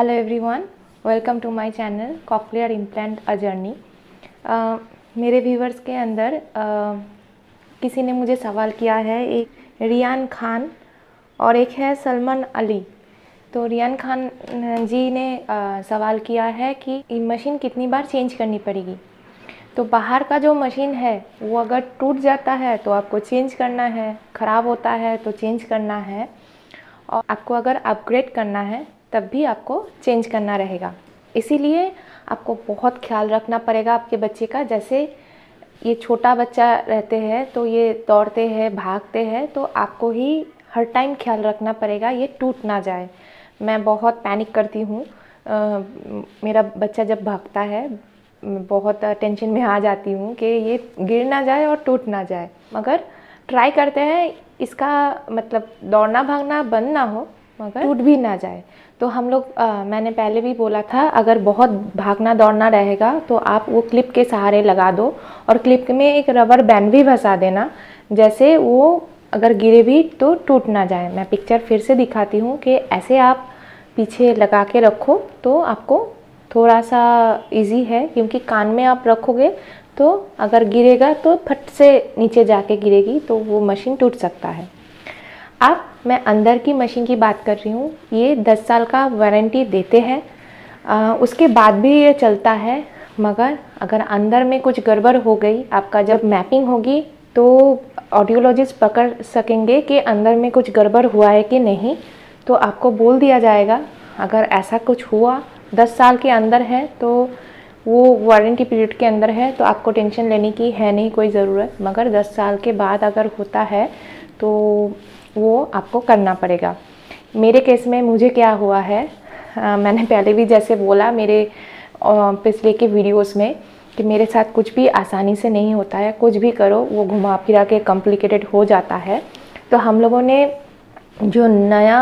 Hello everyone, welcome to my channel cochlear implant a journey. मेरे viewers के अंदर किसी ने मुझे सवाल किया है, एक रियान खान और एक है सलमान अली। तो रियान खान जी ने सवाल किया है कि ये मशीन कितनी बार चेंज करनी पड़ेगी। तो बाहर का जो मशीन है वो अगर टूट जाता है तो आपको चेंज करना है, ख़राब होता है तो चेंज करना है, और आपको अगर अपग्रेड करना है तब भी आपको चेंज करना रहेगा। इसीलिए आपको बहुत ख्याल रखना पड़ेगा आपके बच्चे का। जैसे ये छोटा बच्चा रहते हैं तो ये दौड़ते हैं, भागते हैं, तो आपको ही हर टाइम ख्याल रखना पड़ेगा ये टूट ना जाए। मैं बहुत पैनिक करती हूँ, मेरा बच्चा जब भागता है बहुत टेंशन में आ जाती हूँ कि ये गिर ना जाए और टूट ना जाए। मगर ट्राई करते हैं इसका मतलब दौड़ना भागना बंद ना हो मगर टूट भी ना जाए। तो हम लोग मैंने पहले भी बोला था, अगर बहुत भागना दौड़ना रहेगा तो आप वो क्लिप के सहारे लगा दो और क्लिप में एक रबर बैंड भी फंसा देना, जैसे वो अगर गिरे भी तो टूट ना जाए। मैं पिक्चर फिर से दिखाती हूँ कि ऐसे आप पीछे लगा के रखो तो आपको थोड़ा सा इजी है, क्योंकि कान में आप रखोगे तो अगर गिरेगा तो फट से नीचे जाके गिरेगी तो वो मशीन टूट सकता है। अब मैं अंदर की मशीन की बात कर रही हूँ। ये 10 साल का वारंटी देते हैं, उसके बाद भी ये चलता है। मगर अगर अंदर में कुछ गड़बड़ हो गई, आपका जब मैपिंग होगी तो ऑडियोलॉजिस्ट पकड़ सकेंगे कि अंदर में कुछ गड़बड़ हुआ है कि नहीं, तो आपको बोल दिया जाएगा। अगर ऐसा कुछ हुआ 10 साल के अंदर है तो वो वारंटी पीरियड के अंदर है तो आपको टेंशन लेने की है नहीं कोई ज़रूरत। मगर 10 साल के बाद अगर होता है तो वो आपको करना पड़ेगा। मेरे केस में मुझे क्या हुआ है, मैंने पहले भी जैसे बोला मेरे पिछले के वीडियोस में कि मेरे साथ कुछ भी आसानी से नहीं होता है। कुछ भी करो वो घुमा फिरा के कॉम्प्लिकेटेड हो जाता है। तो हम लोगों ने जो नया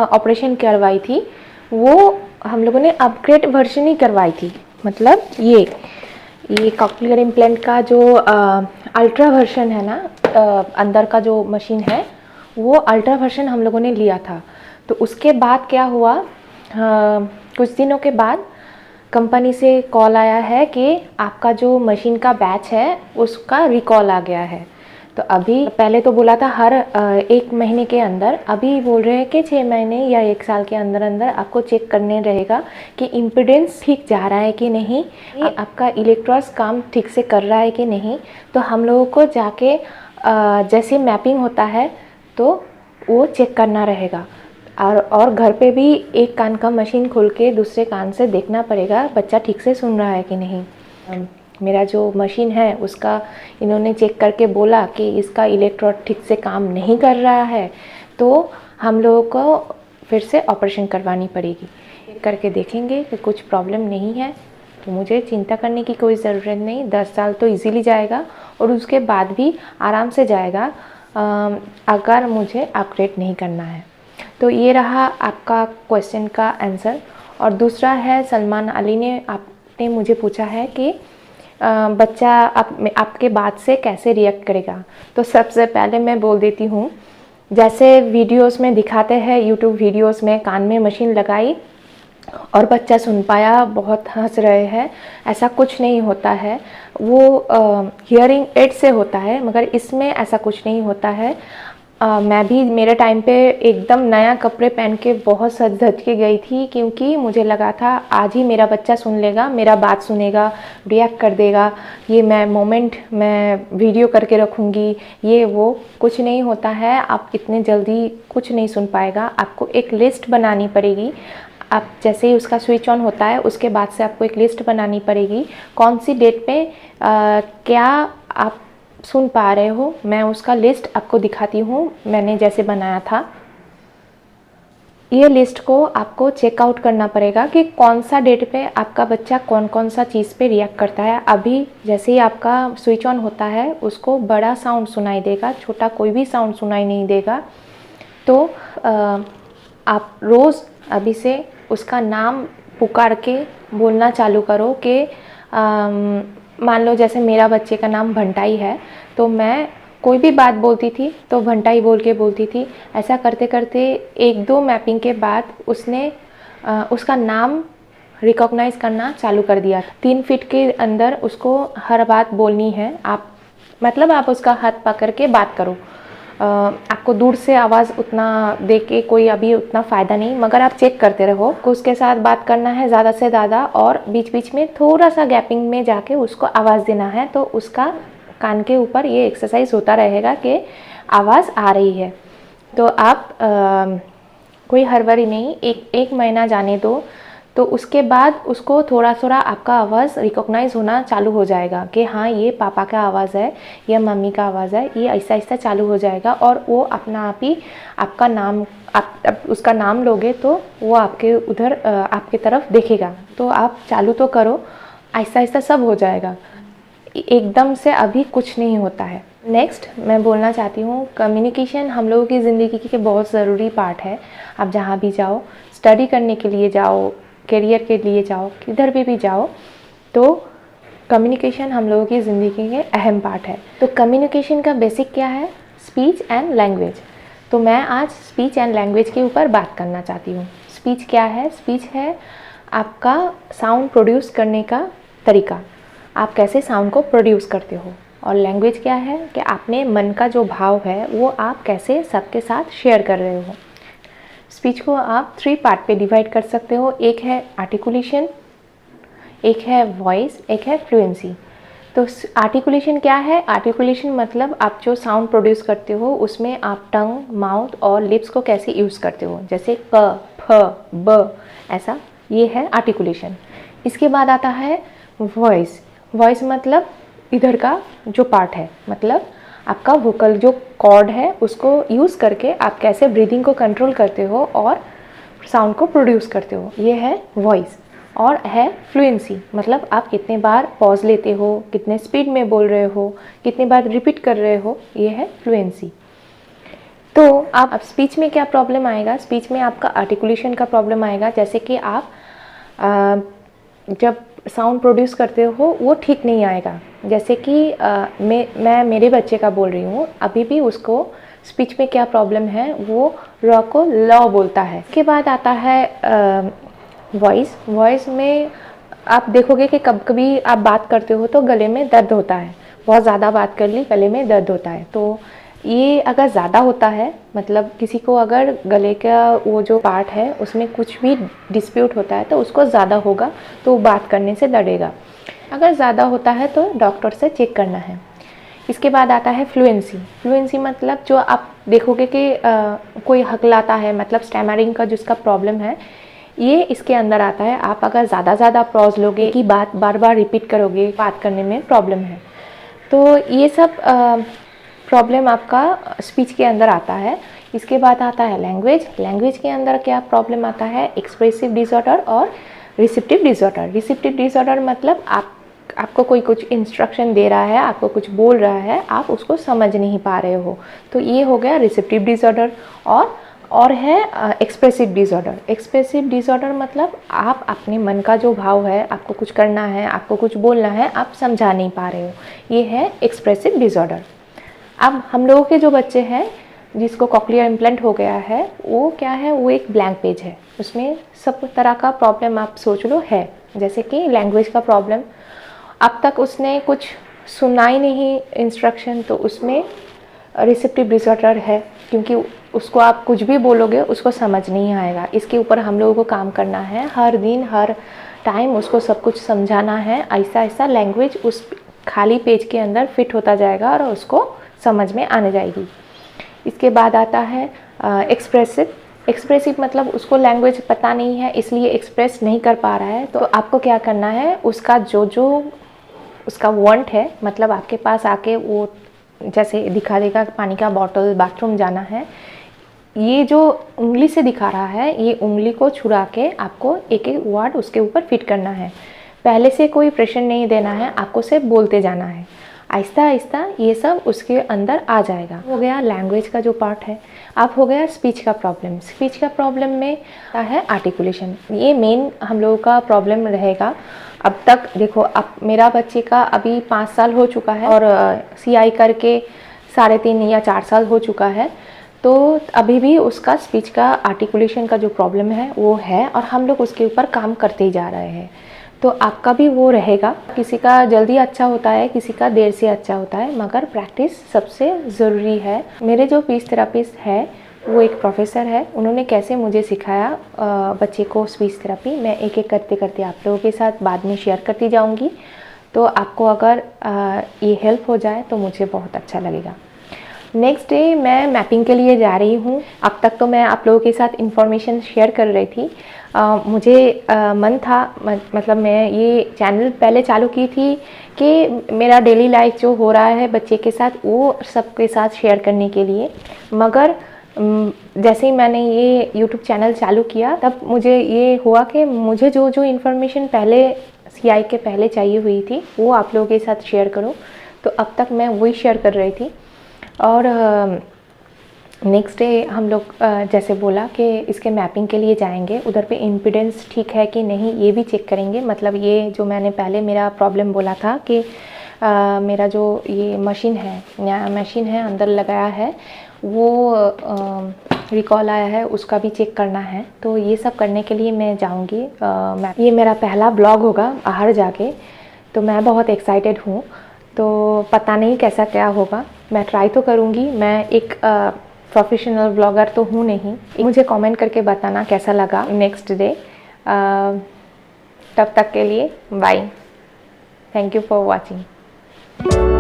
ऑपरेशन करवाई थी वो हम लोगों ने अपग्रेड वर्जन ही करवाई थी। मतलब ये कॉकलियर इम्प्लांट का जो अल्ट्रा वर्जन है ना, अंदर का जो मशीन है वो अल्ट्रा वर्जन हम लोगों ने लिया था। तो उसके बाद क्या हुआ, कुछ दिनों के बाद कंपनी से कॉल आया है कि आपका जो मशीन का बैच है उसका रिकॉल आ गया है। तो अभी पहले तो बोला था हर 1 महीने के अंदर, अभी बोल रहे हैं कि 6 महीने या 1 साल के अंदर अंदर आपको चेक करने रहेगा कि इम्पीडेंस ठीक जा रहा है कि नहीं, आपका इलेक्ट्रॉस काम ठीक से कर रहा है कि नहीं। तो हम लोगों को जाके जैसे मैपिंग होता है तो वो चेक करना रहेगा। और घर पे भी एक कान का मशीन खोल के दूसरे कान से देखना पड़ेगा बच्चा ठीक से सुन रहा है कि नहीं। मेरा जो मशीन है उसका इन्होंने चेक करके बोला कि इसका इलेक्ट्रोड ठीक से काम नहीं कर रहा है, तो हम लोगों को फिर से ऑपरेशन करवानी पड़ेगी। करके देखेंगे कि कुछ प्रॉब्लम नहीं है तो मुझे चिंता करने की कोई ज़रूरत नहीं। 10 साल तो इजीली जाएगा और उसके बाद भी आराम से जाएगा अगर मुझे अपग्रेड नहीं करना है। तो ये रहा आपका क्वेश्चन का आंसर। और दूसरा है, सलमान अली ने आपने मुझे पूछा है कि बच्चा आपके बात से कैसे रिएक्ट करेगा। तो सबसे पहले मैं बोल देती हूँ, जैसे वीडियोस में दिखाते हैं, यूट्यूब वीडियोस में कान में मशीन लगाई और बच्चा सुन पाया, बहुत हंस रहे हैं, ऐसा कुछ नहीं होता है। वो हियरिंग एड से होता है, मगर इसमें ऐसा कुछ नहीं होता है। मैं भी मेरे टाइम पे एकदम नया कपड़े पहन के बहुत सज धज के गई थी, क्योंकि मुझे लगा था आज ही मेरा बच्चा सुन लेगा, मेरा बात सुनेगा, रिएक्ट कर देगा, ये मैं मोमेंट मैं वीडियो करके रखूँगी। ये वो कुछ नहीं होता है, आप इतने जल्दी कुछ नहीं सुन पाएगा। आपको एक लिस्ट बनानी पड़ेगी। आप जैसे ही उसका स्विच ऑन होता है उसके बाद से आपको एक लिस्ट बनानी पड़ेगी, कौन सी डेट पे क्या आप सुन पा रहे हो। मैं उसका लिस्ट आपको दिखाती हूँ, मैंने जैसे बनाया था। ये लिस्ट को आपको चेकआउट करना पड़ेगा कि कौन सा डेट पे आपका बच्चा कौन कौन सा चीज़ पे रिएक्ट करता है। अभी जैसे ही आपका स्विच ऑन होता है उसको बड़ा साउंड सुनाई देगा, छोटा कोई भी साउंड सुनाई नहीं देगा। तो आप रोज़ अभी से उसका नाम पुकार के बोलना चालू करो कि मान लो जैसे मेरा बच्चे का नाम भंटाई है, तो मैं कोई भी बात बोलती थी तो भंटाई बोल के बोलती थी। ऐसा करते करते 1-2 मैपिंग के बाद उसने उसका नाम रिकॉग्नाइज करना चालू कर दिया। 3 फीट के अंदर उसको हर बात बोलनी है। आप उसका हाथ पकड़ के बात करो। आपको दूर से आवाज़ उतना दे के कोई अभी उतना फ़ायदा नहीं, मगर आप चेक करते रहो। उसके साथ बात करना है ज़्यादा से ज़्यादा, और बीच बीच में थोड़ा सा गैपिंग में जाके उसको आवाज़ देना है। तो उसका कान के ऊपर ये एक्सरसाइज होता रहेगा कि आवाज़ आ रही है। तो आप कोई हड़बड़ी नहीं, एक महीना जाने दो। तो उसके बाद उसको थोड़ा थोड़ा आपका आवाज़ रिकॉग्नाइज होना चालू हो जाएगा कि हाँ, ये पापा का आवाज़ है या मम्मी का आवाज़ है। ये ऐसा ऐसा चालू हो जाएगा, और वो अपना आप ही आपका नाम, आप उसका नाम लोगे तो वो आपके उधर आपके तरफ देखेगा। तो आप चालू तो करो, ऐसा ऐसा सब हो जाएगा। एकदम से अभी कुछ नहीं होता है। नेक्स्ट मैं बोलना चाहती हूँ, कम्युनिकेशन हम लोगों की ज़िंदगी की बहुत ज़रूरी पार्ट है। आप जहाँ भी जाओ, स्टडी करने के लिए जाओ, करियर के लिए जाओ, किधर भी जाओ, तो कम्युनिकेशन हम लोगों की ज़िंदगी के अहम पार्ट है। तो कम्युनिकेशन का बेसिक क्या है? Speech and language. तो मैं आज स्पीच एंड लैंग्वेज के ऊपर बात करना चाहती हूँ। स्पीच क्या है? स्पीच है आपका साउंड प्रोड्यूस करने का तरीका, आप कैसे साउंड को प्रोड्यूस करते हो। और लैंग्वेज क्या है कि आपने मन का जो भाव है वो आप कैसे सबके साथ शेयर कर रहे हो। स्पीच को आप 3 पार्ट पे डिवाइड कर सकते हो। एक है आर्टिकुलेशन, एक है वॉइस, एक है फ्लुएंसी। तो आर्टिकुलेशन क्या है? आर्टिकुलेशन मतलब आप जो साउंड प्रोड्यूस करते हो उसमें आप टंग, माउथ और लिप्स को कैसे यूज़ करते हो, जैसे क, फ, ब, ऐसा, ये है आर्टिकुलेशन। इसके बाद आता है वॉइस। वॉइस मतलब इधर का जो पार्ट है, मतलब आपका वोकल जो कॉर्ड है उसको यूज़ करके आप कैसे ब्रीदिंग को कंट्रोल करते हो और साउंड को प्रोड्यूस करते हो, ये है वॉइस। और है फ्लुएंसी, मतलब आप कितने बार पॉज लेते हो, कितने स्पीड में बोल रहे हो, कितने बार रिपीट कर रहे हो, ये है फ्लुएंसी। तो आप स्पीच में क्या प्रॉब्लम आएगा? स्पीच में आपका आर्टिकुलेशन का प्रॉब्लम आएगा। जैसे कि आप जब साउंड प्रोड्यूस करते हो वो ठीक नहीं आएगा। जैसे कि मैं मेरे बच्चे का बोल रही हूँ, अभी भी उसको स्पीच में क्या प्रॉब्लम है, वो र को ल बोलता है। इसके बाद आता है वॉइस। वॉइस में आप देखोगे कि कभी कभी आप बात करते हो तो गले में दर्द होता है, बहुत ज़्यादा बात कर ली, गले में दर्द होता है। तो ये अगर ज़्यादा होता है, मतलब किसी को अगर गले का वो जो पार्ट है उसमें कुछ भी डिस्प्यूट होता है तो उसको ज़्यादा होगा, तो बात करने से डरेगा। अगर ज़्यादा होता है तो डॉक्टर से चेक करना है। इसके बाद आता है फ्लुएंसी। फ्लुएंसी मतलब जो आप देखोगे कि कोई हकलाता है, मतलब स्टैमरिंग का जिसका प्रॉब्लम है, ये इसके अंदर आता है। आप अगर ज़्यादा पॉज लोगे कि बात बार बार रिपीट करोगे, बात करने में प्रॉब्लम है। तो ये सब प्रॉब्लम आपका स्पीच के अंदर आता है। इसके बाद आता है लैंग्वेज। लैंग्वेज के अंदर क्या प्रॉब्लम आता है? एक्सप्रेसिव डिसऑर्डर और रिसेप्टिव डिसऑर्डर। रिसेप्टिव डिसऑर्डर मतलब आपको कोई कुछ इंस्ट्रक्शन दे रहा है, आपको कुछ बोल रहा है, आप उसको समझ नहीं पा रहे हो, तो ये हो गया रिसेप्टिव डिसऑर्डर। और है एक्सप्रेसिव डिसऑर्डर। एक्सप्रेसिव डिसऑर्डर मतलब आप अपने मन का जो भाव है, आपको कुछ करना है, आपको कुछ बोलना है, आप समझा नहीं पा रहे हो, ये है एक्सप्रेसिव डिसऑर्डर। अब हम लोगों के जो बच्चे हैं जिसको कॉक्लियर इम्प्लांट हो गया है, वो क्या है? वो एक ब्लैंक पेज है, उसमें सब तरह का प्रॉब्लम आप सोच लो है। जैसे कि लैंग्वेज का प्रॉब्लम, अब तक उसने कुछ सुना ही नहीं इंस्ट्रक्शन, तो उसमें रिसेप्टिव डिसऑर्डर है, क्योंकि उसको आप कुछ भी बोलोगे उसको समझ नहीं आएगा। इसके ऊपर हम लोगों को काम करना है, हर दिन हर टाइम उसको सब कुछ समझाना है। ऐसा ऐसा लैंग्वेज उस खाली पेज के अंदर फिट होता जाएगा और उसको समझ में आने जाएगी। इसके बाद आता है एक्सप्रेसिव। एक्सप्रेसिव मतलब उसको लैंग्वेज पता नहीं है, इसलिए एक्सप्रेस नहीं कर पा रहा है। तो आपको क्या करना है? उसका जो उसका वांट है, मतलब आपके पास आके वो जैसे दिखा देगा पानी का बॉटल, बाथरूम जाना है, ये जो उंगली से दिखा रहा है, ये उंगली को छुड़ा के आपको एक एक वर्ड उसके ऊपर फिट करना है। पहले से कोई प्रेशर नहीं देना है, आपको सिर्फ बोलते जाना है। आहिस्ता आहिस्ता ये सब उसके अंदर आ जाएगा। हो गया लैंग्वेज का जो पार्ट है। अब हो गया स्पीच का प्रॉब्लम। स्पीच का प्रॉब्लम में है आर्टिकुलेशन, ये मेन हम लोगों का प्रॉब्लम रहेगा। अब तक देखो, अब मेरा बच्चे का अभी 5 साल हो चुका है और CI करके 3.5 या 4 साल हो चुका है। तो अभी भी उसका स्पीच का आर्टिकुलेशन का जो प्रॉब्लम है वो है, और हम लोग उसके ऊपर काम करते ही जा रहे हैं। तो आपका भी वो रहेगा। किसी का जल्दी अच्छा होता है, किसी का देर से अच्छा होता है, मगर प्रैक्टिस सबसे ज़रूरी है। मेरे जो स्पीच थेरेपिस्ट है वो एक प्रोफेसर है, उन्होंने कैसे मुझे सिखाया बच्चे को स्पीच थेरेपी, मैं एक एक करते करते आप लोगों के साथ बाद में शेयर करती जाऊंगी। तो आपको अगर ये हेल्प हो जाए तो मुझे बहुत अच्छा लगेगा। नेक्स्ट डे मैं मैपिंग के लिए जा रही हूँ। अब तक तो मैं आप लोगों के साथ इन्फॉर्मेशन शेयर कर रही थी। मुझे मन था, मतलब मैं ये चैनल पहले चालू की थी कि मेरा डेली लाइफ जो हो रहा है बच्चे के साथ वो सबके साथ शेयर करने के लिए, मगर जैसे ही मैंने ये यूट्यूब चैनल चालू किया तब मुझे ये हुआ कि मुझे जो जो इन्फॉर्मेशन पहले सीआई के पहले चाहिए हुई थी वो आप लोगों के साथ शेयर करूं। तो अब तक मैं वही शेयर कर रही थी। और नेक्स्ट डे हम लोग जैसे बोला कि इसके मैपिंग के लिए जाएंगे, उधर पे इम्पीडेंस ठीक है कि नहीं ये भी चेक करेंगे। मतलब ये जो मैंने पहले मेरा प्रॉब्लम बोला था कि मेरा जो ये मशीन है अंदर लगाया है वो रिकॉल आया है, उसका भी चेक करना है। तो ये सब करने के लिए मैं जाऊंगी। ये मेरा पहला ब्लॉग होगा बाहर जाके, तो मैं बहुत एक्साइटेड हूँ। तो पता नहीं कैसा क्या होगा, मैं ट्राई तो करूँगी। मैं एक प्रोफेशनल ब्लॉगर तो हूँ नहीं। मुझे कमेंट करके बताना कैसा लगा नेक्स्ट डे। तब तक के लिए bye. Thank you for watching.